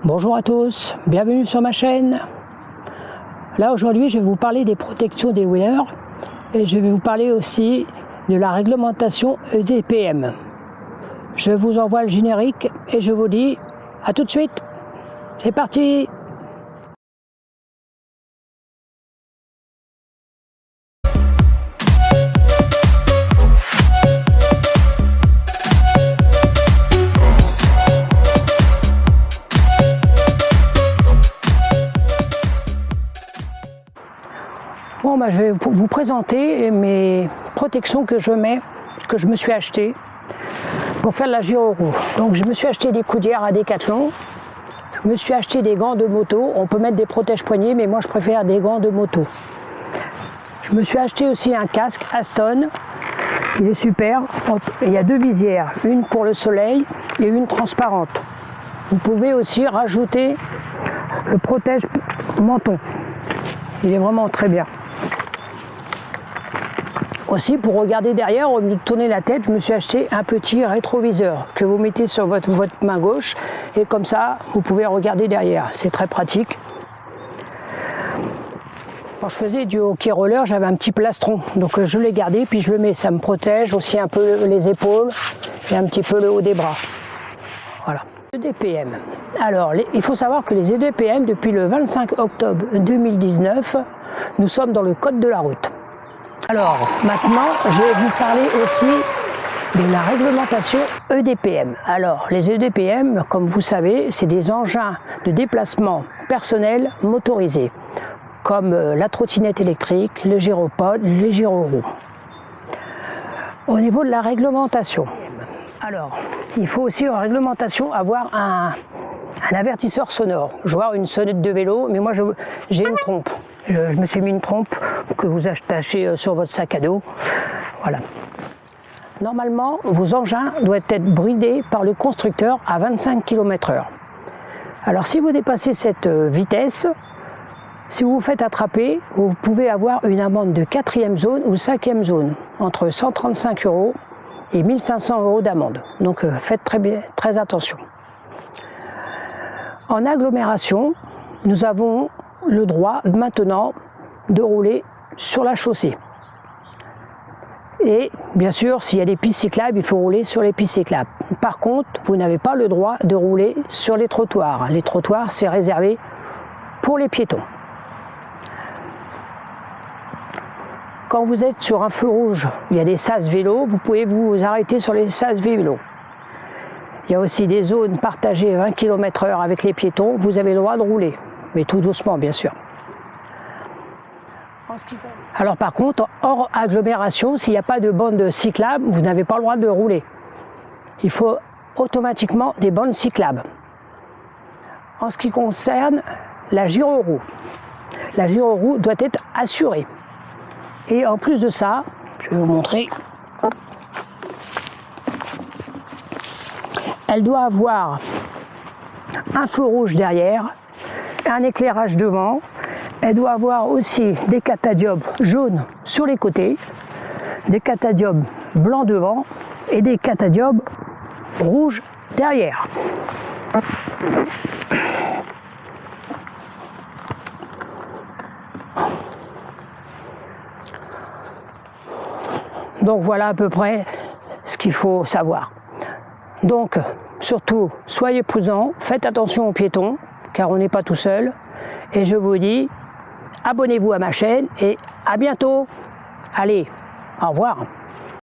Bonjour à tous, bienvenue sur ma chaîne. Là aujourd'hui je vais vous parler des protections des wheelers et je vais vous parler aussi de la réglementation EDPM. Je vous envoie le générique et je vous dis à tout de suite. C'est parti! Bon, je vais vous présenter mes protections que je me suis acheté pour faire de la gyro-roue. Donc je me suis acheté des coudières à Decathlon, je me suis acheté des gants de moto. On peut mettre des protège-poignets, mais moi je préfère des gants de moto. Je me suis acheté aussi un casque Aston, il est super. Il y a deux visières, une pour le soleil et une transparente. Vous pouvez aussi rajouter le protège-menton, il est vraiment très bien. Aussi, pour regarder derrière, au lieu de tourner la tête, je me suis acheté un petit rétroviseur que vous mettez sur votre main gauche et comme ça, vous pouvez regarder derrière. C'est très pratique. Quand je faisais du hockey roller, j'avais un petit plastron, donc je l'ai gardé puis je le mets. Ça me protège aussi un peu les épaules et un petit peu le haut des bras. Voilà. EDPM. Alors, il faut savoir que les EDPM, depuis le 25 octobre 2019, nous sommes dans le code de la route. Alors, maintenant, je vais vous parler aussi de la réglementation EDPM. Alors, les EDPM, comme vous savez, c'est des engins de déplacement personnel motorisés, comme la trottinette électrique, le gyropode, les gyro-roues. Au niveau de la réglementation, alors, il faut aussi en réglementation avoir un avertisseur sonore. Je vois une sonnette de vélo, mais moi j'ai une trompe. Je me suis mis une trompe que vous attachez sur votre sac à dos. Voilà. Normalement, vos engins doivent être bridés par le constructeur à 25 km/h. Alors si vous dépassez cette vitesse, si vous vous faites attraper, vous pouvez avoir une amende de 4e zone ou 5e zone, entre 135 € et 1500 € d'amende. Donc faites très attention. En agglomération, nous avons le droit maintenant de rouler sur la chaussée. Et bien sûr, s'il y a des pistes cyclables, il faut rouler sur les pistes cyclables. Par contre, vous n'avez pas le droit de rouler sur les trottoirs. Les trottoirs, c'est réservé pour les piétons. Quand vous êtes sur un feu rouge, il y a des sas vélos, vous pouvez vous arrêter sur les sas vélos. Il y a aussi des zones partagées 20 km/h avec les piétons, vous avez le droit de rouler, mais tout doucement bien sûr. Alors par contre, hors agglomération, s'il n'y a pas de bande cyclable, vous n'avez pas le droit de rouler. Il faut automatiquement des bandes cyclables. En ce qui concerne la gyro-roue doit être assurée. Et en plus de ça, je vais vous montrer, elle doit avoir un feu rouge derrière, un éclairage devant, elle doit avoir aussi des catadiopes jaunes sur les côtés, des catadiopes blancs devant et des catadiopes rouges derrière. Donc voilà à peu près ce qu'il faut savoir. Donc surtout, soyez prudents, faites attention aux piétons, car on n'est pas tout seul. Et je vous dis, abonnez-vous à ma chaîne et à bientôt. Allez, au revoir.